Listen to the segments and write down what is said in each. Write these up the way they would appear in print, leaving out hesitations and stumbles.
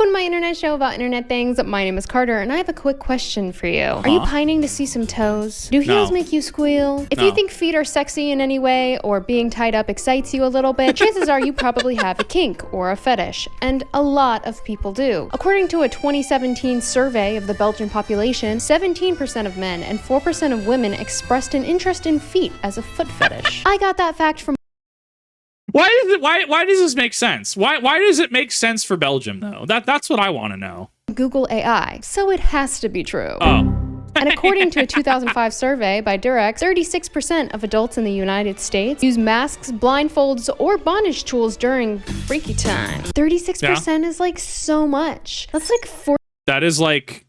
Welcome to my internet show about internet things. My name is Carter, and I have a quick question for you. Are you pining to see some toes? Do heels make you squeal? If you think feet are sexy in any way, or being tied up excites you a little bit, chances are you probably have a kink or a fetish, and a lot of people do. According to a 2017 survey of the Belgian population, 17% of men and 4% of women expressed an interest in feet as a foot fetish. I got that fact from Why does this make sense? Why does it make sense for Belgium though? That's what I want to know. Google AI, so it has to be true. Oh. And according to a 2005 survey by Durex, 36% of adults in the United States use masks, blindfolds, or bondage tools during freaky time. 36% is like so much. That's like 4. That is like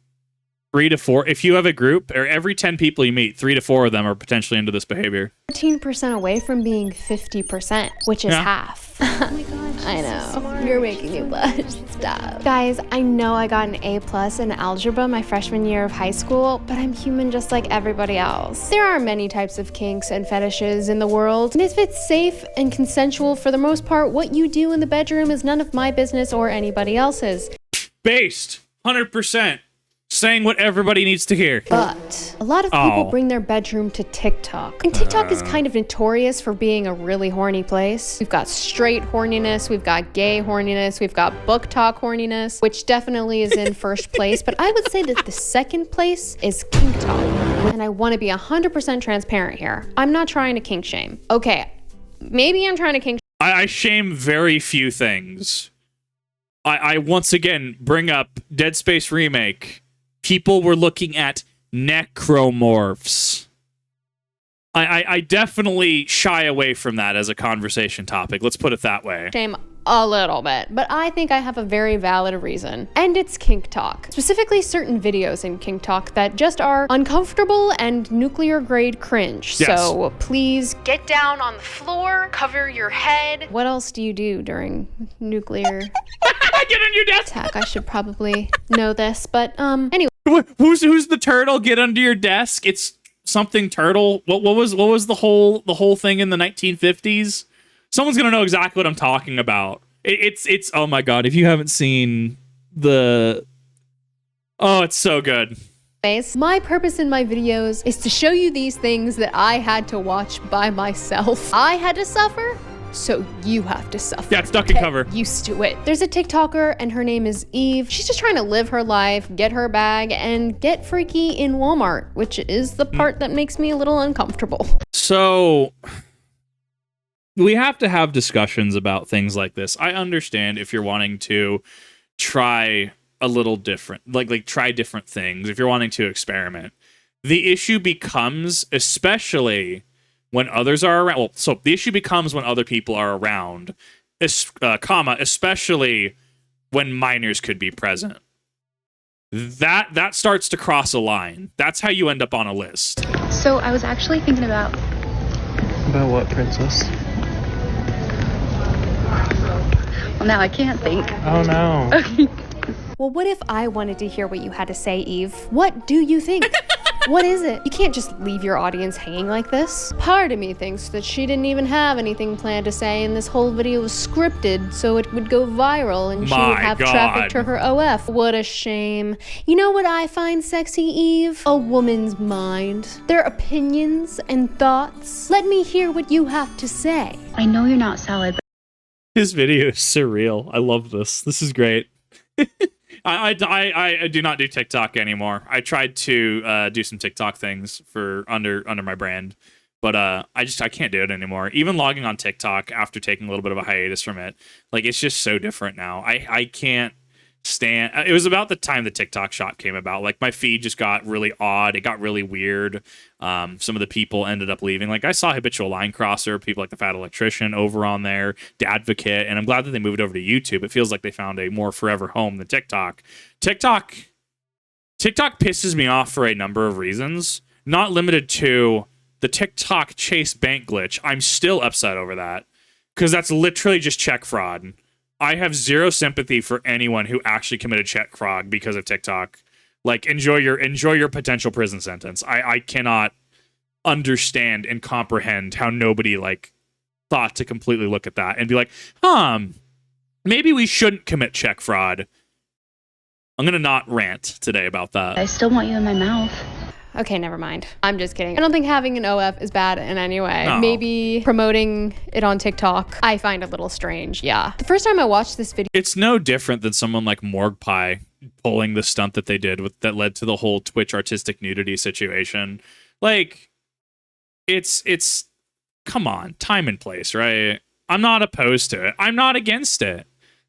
3 to 4. If you have a group, or every 10 people you meet, 3 to 4 of them are potentially into this behavior. 14% away from being 50%, which is half. Oh my gosh, I know. So you're making me blush. Stop. Guys, I know I got an A+ in algebra my freshman year of high school, but I'm human just like everybody else. There are many types of kinks and fetishes in the world, and if it's safe and consensual for the most part, what you do in the bedroom is none of my business or anybody else's. Based. 100%. Saying what everybody needs to hear. But a lot of people bring their bedroom to TikTok. And TikTok is kind of notorious for being a really horny place. We've got straight horniness, we've got gay horniness, we've got book talk horniness, which definitely is in first place. But I would say that the second place is Kinktok. And I want to be 100% transparent here. I'm not trying to kink shame. Okay, maybe I'm trying to kink shame. I shame very few things. I once again bring up Dead Space Remake. People were looking at necromorphs. I definitely shy away from that as a conversation topic. Let's put it that way. Shame a little bit, but I think I have a very valid reason. And it's Kinktok. Specifically certain videos in Kinktok that just are uncomfortable and nuclear grade cringe. Yes. So please get down on the floor, cover your head. What else do you do during nuclear Get on your desk. attack? I should probably know this, but anyway. Who's the turtle? Get under your desk. It's something turtle. What was the whole thing in the 1950s? Someone's gonna know exactly what I'm talking about. It's oh my god! If you haven't seen it's so good. My purpose in my videos is to show you these things that I had to watch by myself. I had to suffer, so you have to suffer. Yeah, it's duck and cover. Get used to it. There's a TikToker and her name is Eve. She's just trying to live her life, get her bag, and get freaky in Walmart, which is the part that makes me a little uncomfortable. So we have to have discussions about things like this. I understand if you're wanting to try a little different, like try different things, if you're wanting to experiment. The issue becomes, especially when others are around. Well, so the issue becomes when other people are around, especially when minors could be present. That starts to cross a line. That's how you end up on a list. So I was actually thinking about... About what, princess? Well, now I can't think. Oh, no. Well, what if I wanted to hear what you had to say, Eve? What do you think? What is it? You can't just leave your audience hanging like this. Part of me thinks that she didn't even have anything planned to say, and this whole video was scripted so it would go viral and she would have traffic to her OF. What a shame. You know what I find sexy, Eve? A woman's mind. Their opinions and thoughts. Let me hear what you have to say. I know you're not salad, but... His video is surreal. I love this. This is great. I do not do TikTok anymore. I tried to do some TikTok things for under my brand, but I can't do it anymore. Even logging on TikTok after taking a little bit of a hiatus from it, like it's just so different now. I can't stand. It was about the time the TikTok shop came about. Like my feed just got really odd. It got really weird. Some of the people ended up leaving. Like I saw Habitual Line Crosser, people like the Fat Electrician over on there, Dadvocate, and I'm glad that they moved over to YouTube. It feels like they found a more forever home than TikTok. TikTok pisses me off for a number of reasons, not limited to the TikTok Chase bank glitch. I'm still upset over that because that's literally just check fraud. I have zero sympathy for anyone who actually committed check fraud because of TikTok. Like, enjoy your potential prison sentence. I cannot understand and comprehend how nobody like thought to completely look at that and be like, maybe we shouldn't commit check fraud I'm gonna not rant today about that. I still want you in my mouth. Okay, never mind. I'm just kidding. I don't think having an OF is bad in any way. No. Maybe promoting it on TikTok, I find a little strange. Yeah. The first time I watched this video, It's no different than someone like Morgue Pie pulling the stunt that they did that led to the whole Twitch artistic nudity situation. Like, it's come on, time and place, right? I'm not opposed to it. I'm not against it.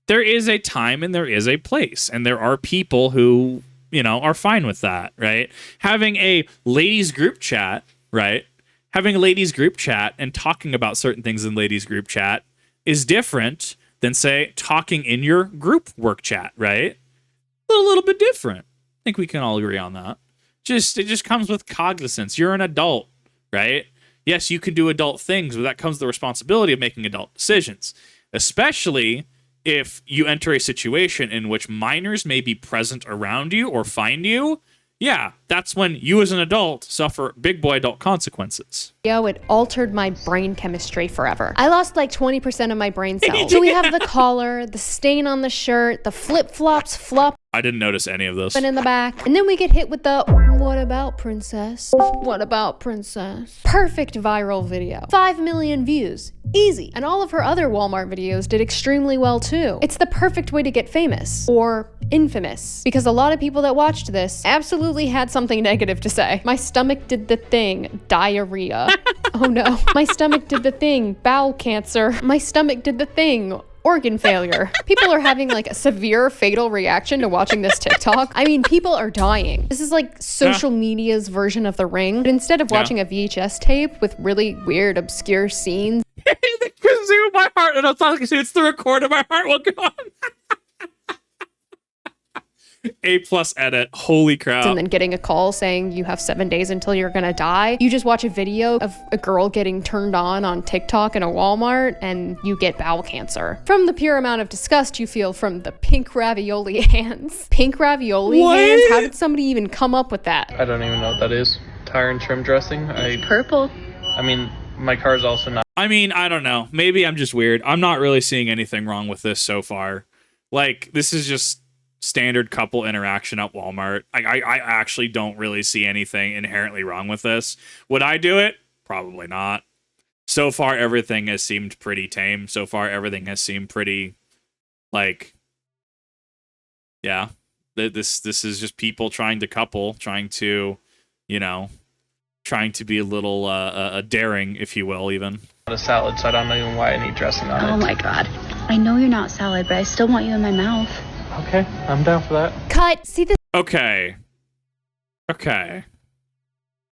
There is a time and there is a place, and there are people who, are fine with that, right? Having a ladies group chat, right? Having a ladies group chat and talking about certain things in ladies group chat is different than, say, talking in your group work chat, right? A little bit different. I think we can all agree on that. It just comes with cognizance. You're an adult, right? Yes, you can do adult things, but that comes with the responsibility of making adult decisions, especially if you enter a situation in which minors may be present around you or find you. Yeah, that's when you as an adult suffer big boy adult consequences. it altered my brain chemistry forever. I lost like 20% of my brain cells. So we have the collar, the stain on the shirt, the flip-flops flop I didn't notice any of this. in the back. And then we get hit with the, what about princess? What about princess? Perfect viral video. 5 million views. Easy. And all of her other Walmart videos did extremely well too. It's the perfect way to get famous. Or infamous. Because a lot of people that watched this absolutely had something negative to say. My stomach did the thing. Diarrhea. Oh no. My stomach did the thing. Bowel cancer. My stomach did the thing. Organ failure. People are having like a severe fatal reaction to watching this TikTok. I mean, people are dying. This is like social media's version of The Ring. But instead of watching a VHS tape with really weird, obscure scenes, The kazoo, my heart, and I'm talking to it's the recorder, my heart will go on. A+ edit. Holy crap. and then getting a call saying you have 7 days until you're gonna die, you just watch a video of a girl getting turned on TikTok in a Walmart and you get bowel cancer. From the pure amount of disgust you feel from the pink ravioli hands. Pink ravioli What? hands? How did somebody even come up with that? I don't even know what that is. Tire and trim dressing. Purple. I mean, my car's also not. I mean, I don't know. Maybe I'm just weird. I'm not really seeing anything wrong with this so far. Like, this is just standard couple interaction at Walmart. I actually don't really see anything inherently wrong with this. Would I do it? Probably not. So far, everything has seemed pretty tame. So far, everything has seemed pretty, like, yeah. This is just people trying to couple, trying to be a little daring, if you will, even. A salad, so I don't know even why I need dressing on it. Oh my god. I know you're not salad, but I still want you in my mouth. Okay, I'm down for that. Cut. See this? Okay.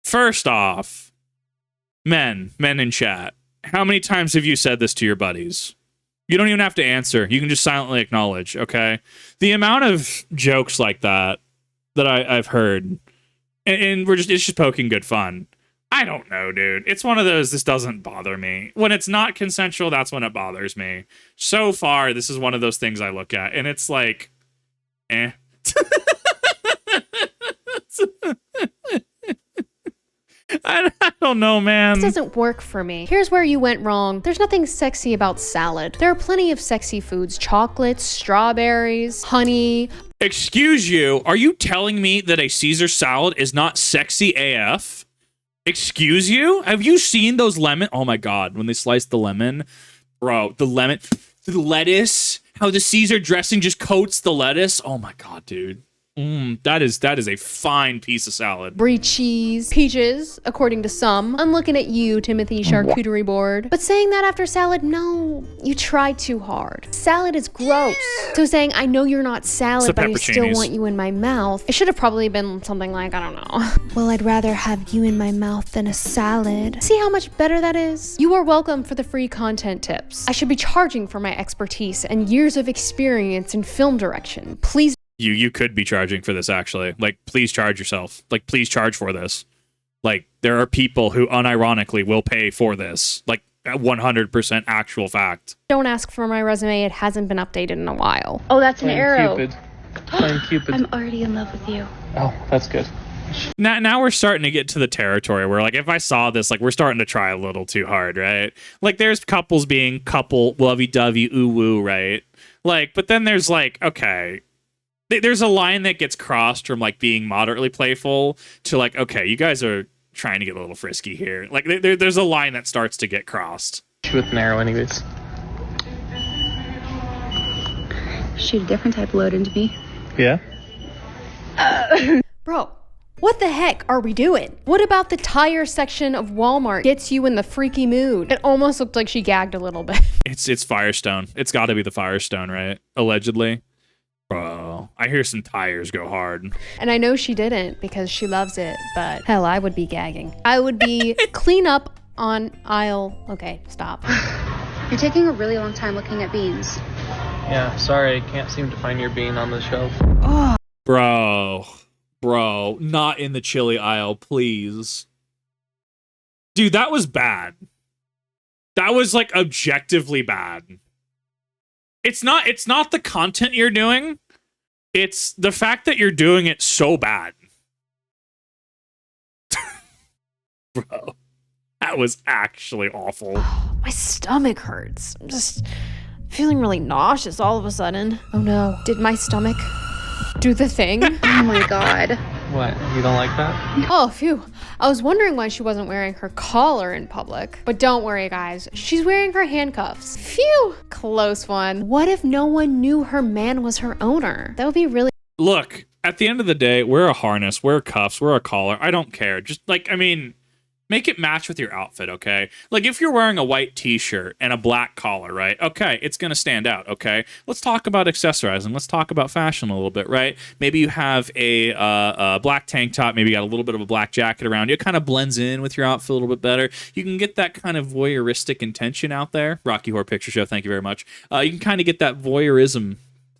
First off, men in chat, how many times have you said this to your buddies? You don't even have to answer. You can just silently acknowledge, okay? The amount of jokes like that I've heard, and it's just poking good fun. I don't know, dude. It's one of those, this doesn't bother me. When it's not consensual, that's when it bothers me. So far, this is one of those things I look at, and it's like, I don't know, man. This doesn't work for me. Here's where you went wrong. There's nothing sexy about salad. There are plenty of sexy foods. Chocolates, strawberries, honey. Excuse you, are you telling me that a Caesar salad is not sexy AF? Excuse you? Have you seen those lemon? Oh my god, when they slice the lemon. Bro, the lettuce, how the Caesar dressing just coats the lettuce. Oh my god, dude. That is a fine piece of salad. Brie cheese, peaches, according to some. I'm looking at you, Timothy Charcuterie Board. But saying that after salad, no, you try too hard. Salad is gross. So saying, I know you're not salad, but I still want you in my mouth. It should have probably been something like, I don't know. Well, I'd rather have you in my mouth than a salad. See how much better that is? You are welcome for the free content tips. I should be charging for my expertise and years of experience in film direction. Please. You could be charging for this, actually. Like, please charge yourself. Like, please charge for this. Like, there are people who unironically will pay for this. Like, 100% actual fact. Don't ask for my resume. It hasn't been updated in a while. Oh, that's an arrow. Playing Cupid. I'm already in love with you. Oh, that's good. Now we're starting to get to the territory where, like, if I saw this, like, we're starting to try a little too hard, right? Like, there's couples being couple lovey-dovey ooh-woo, right? Like, but then there's, like, okay, There's a line that gets crossed from like being moderately playful to like, okay, you guys are trying to get a little frisky here. Like there's a line that starts to get crossed. With an arrow, anyways. Shoot a different type of load into me. Yeah? Bro, what the heck are we doing? What about the tire section of Walmart gets you in the freaky mood? It almost looked like she gagged a little bit. It's Firestone. It's got to be the Firestone, right? Allegedly. Bro, I hear some tires go hard. And I know she didn't because she loves it, but hell, I would be gagging. I would be clean up on aisle. Okay, stop. You're taking a really long time looking at beans. Yeah, sorry, I can't seem to find your bean on the shelf. Oh, Bro, not in the chili aisle, please. Dude, that was bad. That was like objectively bad. It's not the content you're doing. It's the fact that you're doing it so bad. Bro, that was actually awful. my stomach hurts. I'm just feeling really nauseous all of a sudden. Oh no, did my stomach do the thing? Oh my god. What? You don't like that? Oh, phew. I was wondering why she wasn't wearing her collar in public. But don't worry, guys. She's wearing her handcuffs. Phew. Close one. What if no one knew her man was her owner? That would be really... Look, at the end of the day, wear a harness, wear cuffs, wear a collar. I don't care. Just, like, I mean... Make it match with your outfit, okay? Like, if you're wearing a white t-shirt and a black collar, right? Okay, it's going to stand out, okay? Let's talk about accessorizing. Let's talk about fashion a little bit, right? Maybe you have a black tank top. Maybe you got a little bit of a black jacket around you. It kind of blends in with your outfit a little bit better. You can get that kind of voyeuristic intention out there. Rocky Horror Picture Show, thank you very much. You can kind of get that voyeurism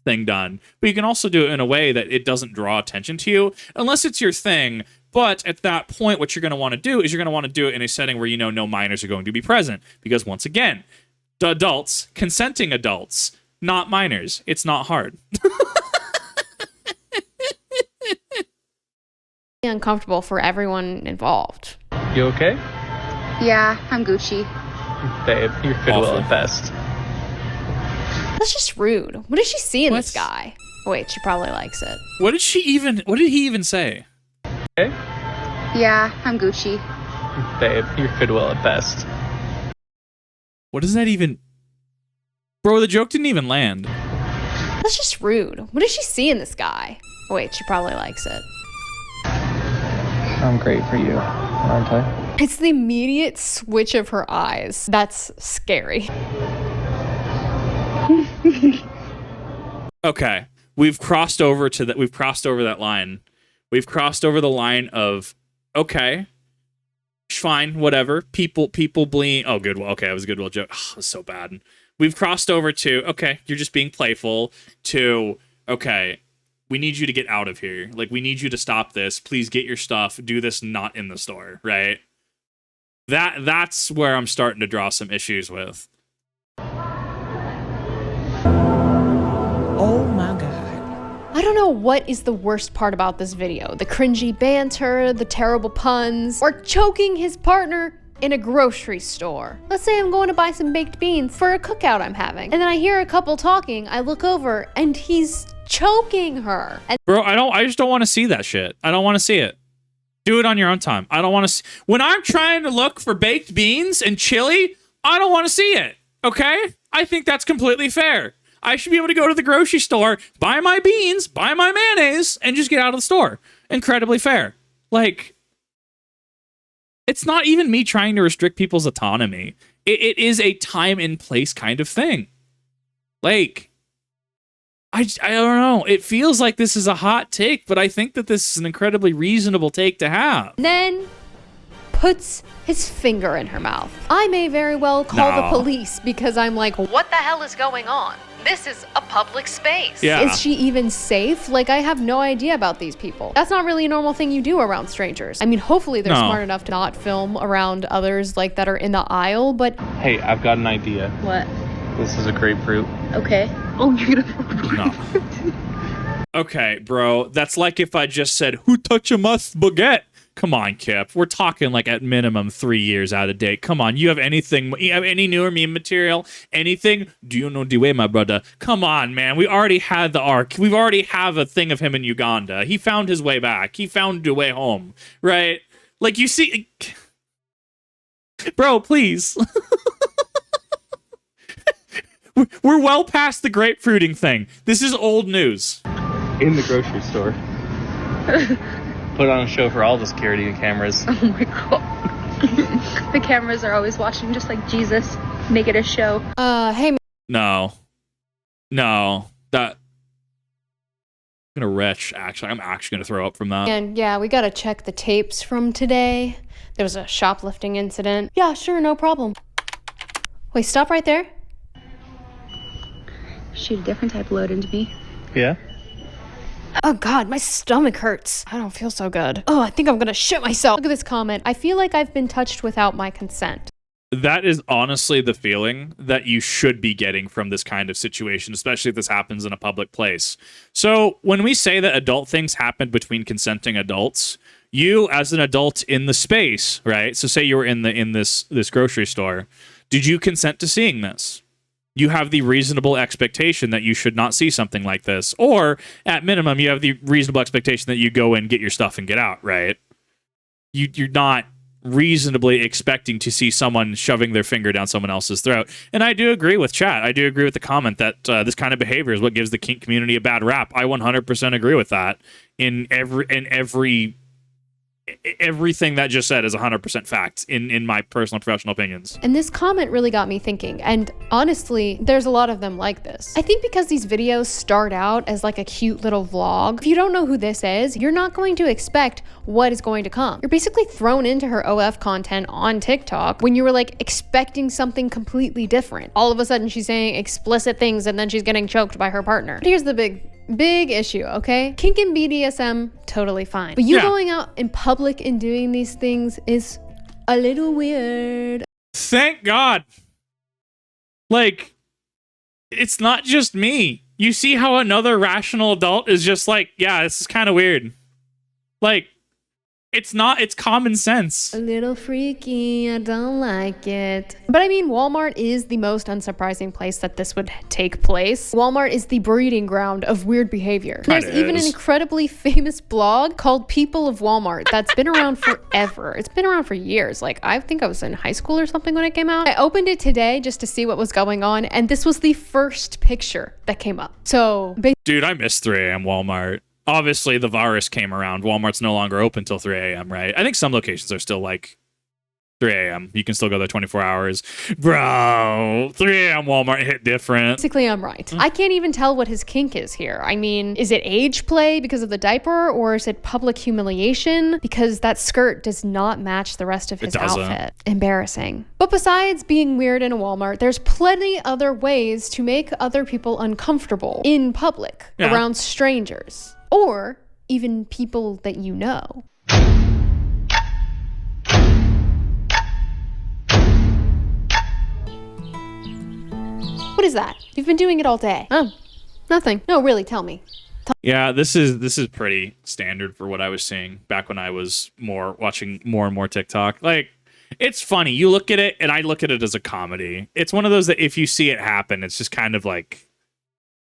thing done. But you can also do it in a way that it doesn't draw attention to you, unless it's your thing. But at that point, what you're going to want to do is you're going to want to do it in a setting where you know no minors are going to be present. Because once again, adults, consenting adults, not minors. It's not hard. uncomfortable for everyone involved. You okay? Yeah, I'm Gucci. Babe, you're Goodwill Awful. at best. That's just rude. What does she see in What? this guy? Oh, wait, she probably likes it. What did he even say? Okay? Yeah, I'm Gucci. Babe, you're Goodwill at best. What does that even... Bro, the joke didn't even land. That's just rude. What does she see in this guy? Oh, wait, she probably likes it. I'm great for you, aren't I? It's the immediate switch of her eyes. That's scary. Okay, we've crossed over that line. We've crossed over the line of, okay, fine, whatever. People bleed. Oh, Goodwill. Okay, that was a Goodwill joke. Oh, it was so bad. We've crossed over to, okay, you're just being playful, to, okay, we need you to get out of here. Like, we need you to stop this. Please get your stuff. Do this not in the store, right? That's where I'm starting to draw some issues with. Oh my God. I don't know what is the worst part about this video. The cringy banter, the terrible puns, or choking his partner in a grocery store. Let's say I'm going to buy some baked beans for a cookout I'm having, and then I hear a couple talking, I look over, and he's choking her. And Bro, I just don't want to see that shit. I don't want to see it. Do it on your own time. I don't want to see... When I'm trying to look for baked beans and chili, I don't want to see it, okay? I think that's completely fair. I should be able to go to the grocery store, buy my beans, buy my mayonnaise, and just get out of the store. Incredibly fair. Like, it's not even me trying to restrict people's autonomy. It is a time and place kind of thing. Like, I don't know. It feels like this is a hot take, but I think that this is an incredibly reasonable take to have. then puts his finger in her mouth. I may very well call the No. police because I'm like, what the hell is going on? This is a public space. Yeah. Is she even safe? Like, I have no idea about these people. That's not really a normal thing you do around strangers. I mean, hopefully they're No. smart enough to not film around others like that are in the aisle, but Hey, I've got an idea. What? This is a grapefruit. Okay. Oh, you're gonna... No. Okay, bro. That's like if I just said, who touched my baguette? Come on, Kip. We're talking like at minimum 3 years out of date. Come on. You have any newer meme material? Anything? Do you know the way, my brother? Come on, man. We already had the arc. We already have a thing of him in Uganda. He found his way back. He found the way home, right? Like, you see... Bro, please. We're well past the grapefruiting thing. This is old news. In the grocery store. Put on a show for all the security cameras. Oh my god. The cameras are always watching, just like Jesus. Make it a show. Hey, No. That... I'm gonna retch, actually. I'm actually gonna throw up from that. and yeah, we gotta check the tapes from today. There was a shoplifting incident. Yeah, sure, no problem. Wait, stop right there. Shoot a different type of load into me. Yeah? Oh god, my stomach hurts. I don't feel so good. Oh, I think I'm gonna shit myself. Look at this comment. I feel like I've been touched without my consent. That is honestly the feeling that you should be getting from this kind of situation, especially if this happens in a public place. So when we say that adult things happen between consenting adults, you as an adult in the space, right? So say you were in this grocery store. Did you consent to seeing this? You have the reasonable expectation that you should not see something like this. Or at minimum, you have the reasonable expectation that you go in, get your stuff, and get out, right? You're not reasonably expecting to see someone shoving their finger down someone else's throat. And I do agree with chat. I do agree with the comment that this kind of behavior is what gives the kink community a bad rap. I 100% agree with that. Everything that just said is 100% fact in my personal professional opinions. And this comment really got me thinking, and honestly, there's a lot of them like this. I think because these videos start out as like a cute little vlog, if you don't know who this is, you're not going to expect what is going to come. You're basically thrown into her OF content on TikTok when you were like expecting something completely different. All of a sudden she's saying explicit things and then she's getting choked by her partner. But here's the big issue, okay? Kink and BDSM, totally fine. But you going out in public and doing these things is a little weird. Thank God. Like, it's not just me. You see how another rational adult is just like, yeah, this is kind of weird. Like, it's common sense. A little freaky, I don't like it. But I mean, Walmart is the most unsurprising place that this would take place. Walmart is the breeding ground of weird behavior. There's even an incredibly famous blog called People of Walmart that's been around forever. It's been around for years. Like, I think I was in high school or something when it came out. I opened it today just to see what was going on, and this was the first picture that came up. So, dude, I miss 3 a.m. Walmart. Obviously, the virus came around. Walmart's no longer open till 3 a.m., right? I think some locations are still like 3 a.m. You can still go there 24 hours. Bro, 3 a.m. Walmart hit different. Basically, I'm right. I can't even tell what his kink is here. I mean, is it age play because of the diaper, or is it public humiliation because that skirt does not match the rest of his outfit? Embarrassing. But besides being weird in a Walmart, there's plenty other ways to make other people uncomfortable in public, around strangers, or even people that you know. What is that? You've been doing it all day. Oh, nothing. No, really, tell me. Yeah, this is pretty standard for what I was seeing back when I was watching more and more TikTok. Like, it's funny. You look at it, and I look at it as a comedy. It's one of those that if you see it happen, it's just kind of like,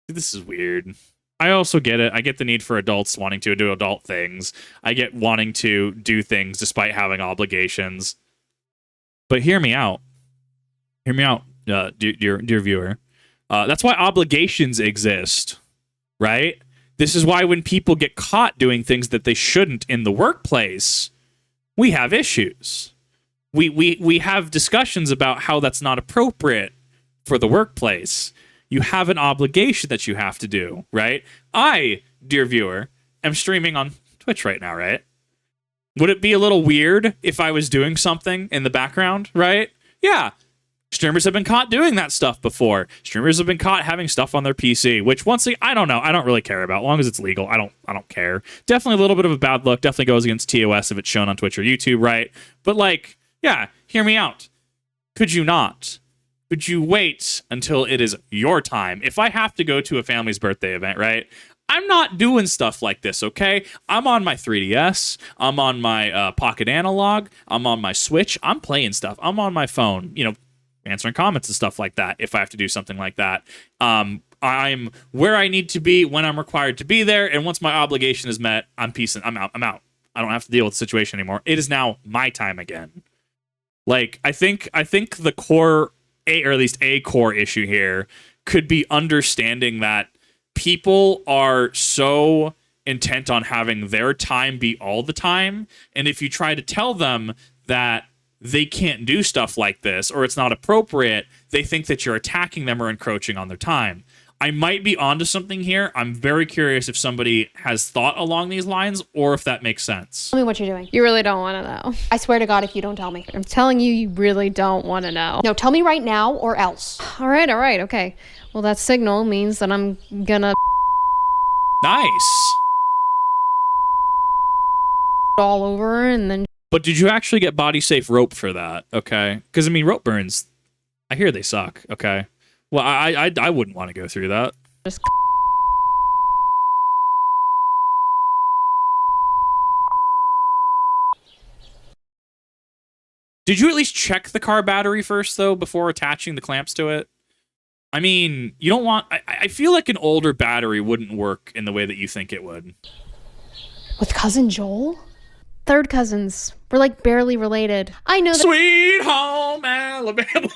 this is weird. I also get it. I get the need for adults wanting to do adult things. I get wanting to do things despite having obligations. But hear me out. Hear me out, dear viewer. That's why obligations exist, right? This is why when people get caught doing things that they shouldn't in the workplace, we have issues. We have discussions about how that's not appropriate for the workplace. You have an obligation that you have to do, right? I, dear viewer, am streaming on Twitch right now, right? Would it be a little weird if I was doing something in the background, right? Yeah. Streamers have been caught doing that stuff before. Streamers have been caught having stuff on their PC, which once again, I don't know. I don't really care about. As long as it's legal, I don't care. Definitely a little bit of a bad look. Definitely goes against TOS if it's shown on Twitch or YouTube, right? But like, yeah, hear me out. Could you not? Could you wait until it is your time? If I have to go to a family's birthday event, right? I'm not doing stuff like this, okay? I'm on my 3DS. I'm on my Pocket Analog. I'm on my Switch. I'm playing stuff. I'm on my phone, answering comments and stuff like that if I have to do something like that. I'm where I need to be when I'm required to be there, and once my obligation is met, I'm out. I don't have to deal with the situation anymore. It is now my time again. Like, I think the core, or at least a core issue here could be understanding that people are so intent on having their time be all the time, and if you try to tell them that they can't do stuff like this or it's not appropriate, they think that you're attacking them or encroaching on their time. I might be onto something here. I'm very curious if somebody has thought along these lines or if that makes sense. Tell me what you're doing. You really don't want to know. I swear to God if you don't tell me. I'm telling you, you really don't want to know. No, tell me right now or else. All right, okay. Well, that signal means that I'm gonna... Nice. all over and then... But did you actually get body safe rope for that? Okay. Because, I mean, rope burns, I hear they suck. Okay. Well, I wouldn't want to go through that. Just... Did you at least check the car battery first, though, before attaching the clamps to it? I mean, you don't want... I feel like an older battery wouldn't work in the way that you think it would. With Cousin Joel? Third cousins. We're like barely related. I know that... Sweet home Alabama.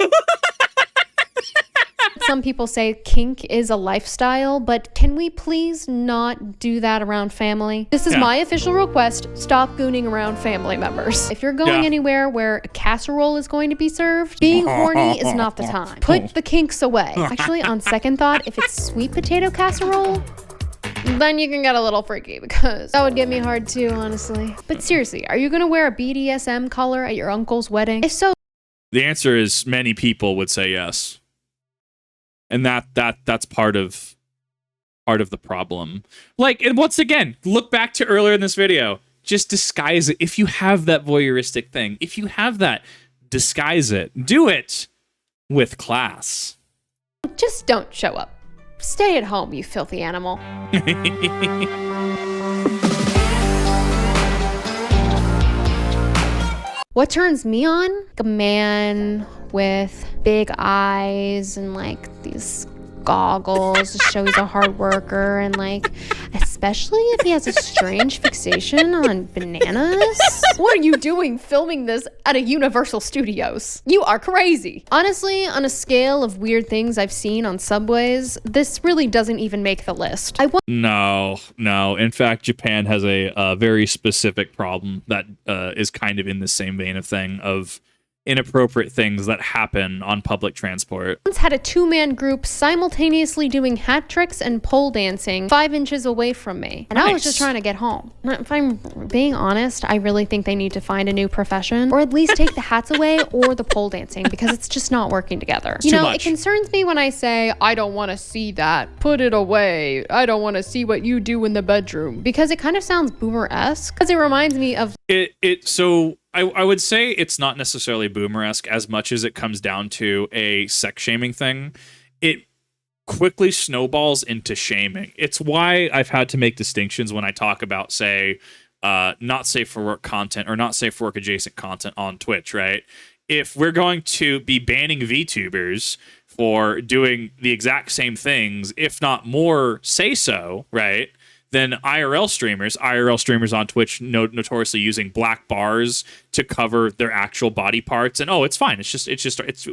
Some people say kink is a lifestyle, but can we please not do that around family? This is my official request. Stop gooning around family members. If you're going anywhere where a casserole is going to be served, being horny is not the time. Put the kinks away. Actually, on second thought, if it's sweet potato casserole, then you can get a little freaky because that would get me hard too, honestly. But seriously, are you going to wear a BDSM collar at your uncle's wedding? If so... The answer is many people would say yes. And that's part of the problem. Like, and once again, look back to earlier in this video. Just disguise it. If you have that voyeuristic thing, if you have that, disguise it. Do it with class. Just don't show up. Stay at home, you filthy animal. What turns me on? A man with big eyes and like these goggles to show he's a hard worker, and like especially if he has a strange fixation on bananas. What are you doing filming this at a Universal Studios? You are crazy. Honestly, on a scale of weird things I've seen on subways, this really doesn't even make the list. No. In fact, Japan has a very specific problem that is kind of in the same vein of thing of inappropriate things that happen on public transport. Once had a two-man group simultaneously doing hat tricks and pole dancing 5 inches away from me. And I was just trying to get home. If I'm being honest, I really think they need to find a new profession, or at least take the hats away or the pole dancing, because it's just not working together. You know, it concerns me when I say, I don't want to see that. Put it away. I don't want to see what you do in the bedroom. Because it kind of sounds boomer-esque. Because it reminds me of... So I would say it's not necessarily boomer-esque as much as it comes down to a sex shaming thing. It quickly snowballs into shaming. It's why I've had to make distinctions when I talk about, say, not safe for work content or not safe for work adjacent content on Twitch, right? If we're going to be banning VTubers for doing the exact same things, if not more, say so, right? Then IRL streamers on Twitch notoriously using black bars to cover their actual body parts, and it's fine.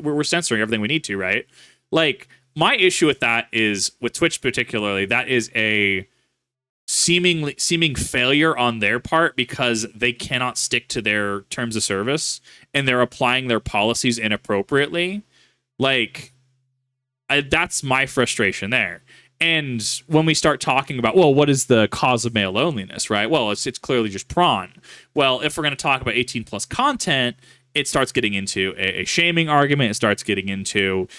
We're censoring everything we need to, right? Like, my issue with that is, with Twitch particularly, that is a seeming failure on their part because they cannot stick to their terms of service and they're applying their policies inappropriately. Like, that's my frustration there. And when we start talking about, well, what is the cause of male loneliness, right? Well, it's clearly just prawn. Well, if we're going to talk about 18 plus content, it starts getting into a shaming argument. It starts getting into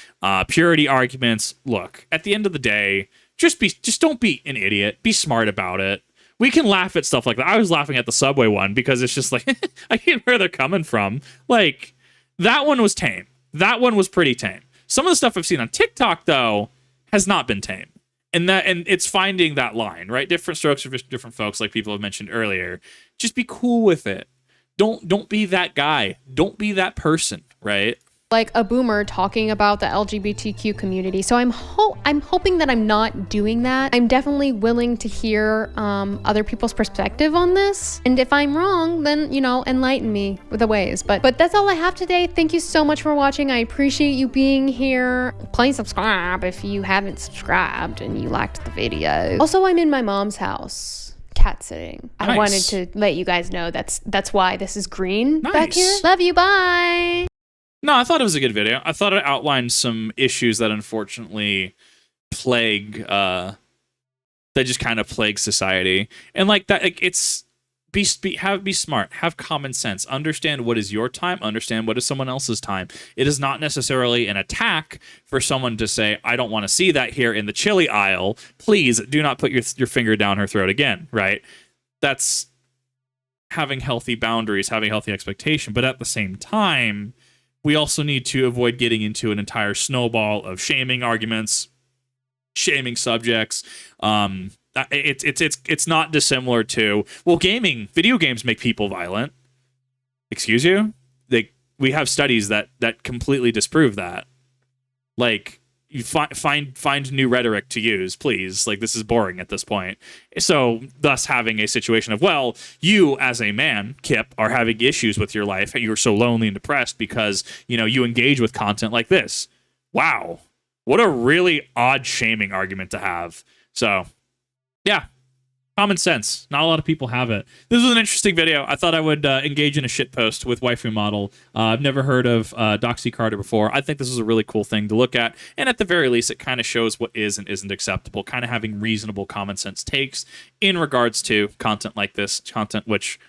purity arguments. Look, at the end of the day, just don't be an idiot. Be smart about it. We can laugh at stuff like that. I was laughing at the Subway one because it's just like, I get where they're coming from. Like, that one was tame. That one was pretty tame. Some of the stuff I've seen on TikTok, though, has not been tame. And it's finding that line, right? Different strokes for different folks, like people have mentioned earlier. Just be cool with it. Don't be that guy. Don't be that person, right? Like a boomer talking about the LGBTQ community. So I'm hoping that I'm not doing that. I'm definitely willing to hear other people's perspective on this. And if I'm wrong, then, you know, enlighten me with the ways. But that's all I have today. Thank you so much for watching. I appreciate you being here. Please subscribe if you haven't subscribed and you liked the video. Also, I'm in my mom's house, cat sitting. Nice. I wanted to let you guys know that's why this is green back Nice. here. Love you. Bye. No, I thought it was a good video. I thought it outlined some issues that unfortunately plague, that just kind of plague society. And like that, like, it's be smart, have common sense, understand what is your time, understand what is someone else's time. It is not necessarily an attack for someone to say, I don't want to see that here in the chili aisle. Please do not put your finger down her throat again, right? That's having healthy boundaries, having healthy expectation. But at the same time, we also need to avoid getting into an entire snowball of shaming arguments, shaming subjects. It's not dissimilar to, well, video games make people violent. Excuse you? We have studies that completely disprove that. Like, you find new rhetoric to use, please. Like, this is boring at this point. So, thus having a situation of, well, you as a man, Kip, are having issues with your life, and you're so lonely and depressed because, you know, you engage with content like this. Wow. What a really odd shaming argument to have. So, yeah. Common sense. Not a lot of people have it. This was an interesting video. I thought I would engage in a shitpost with Waifu Model. I've never heard of Doxie Carter before. I think this is a really cool thing to look at. And at the very least, it kind of shows what is and isn't acceptable. Kind of having reasonable common sense takes in regards to content like this. Content which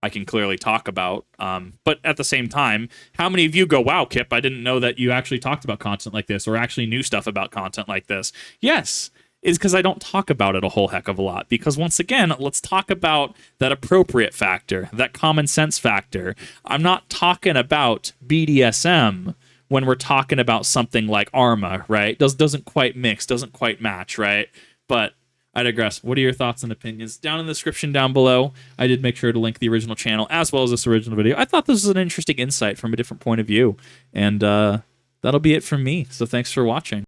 I can clearly talk about. But at the same time, how many of you go, wow, Kip, I didn't know that you actually talked about content like this or actually knew stuff about content like this? Yes. Is because I don't talk about it a whole heck of a lot. Because once again, let's talk about that appropriate factor, that common sense factor. I'm not talking about BDSM when we're talking about something like Arma, right? Doesn't quite mix, doesn't quite match, right? But I digress. What are your thoughts and opinions? Down in the description down below, I did make sure to link the original channel as well as this original video. I thought this was an interesting insight from a different point of view. And that'll be it from me. So thanks for watching.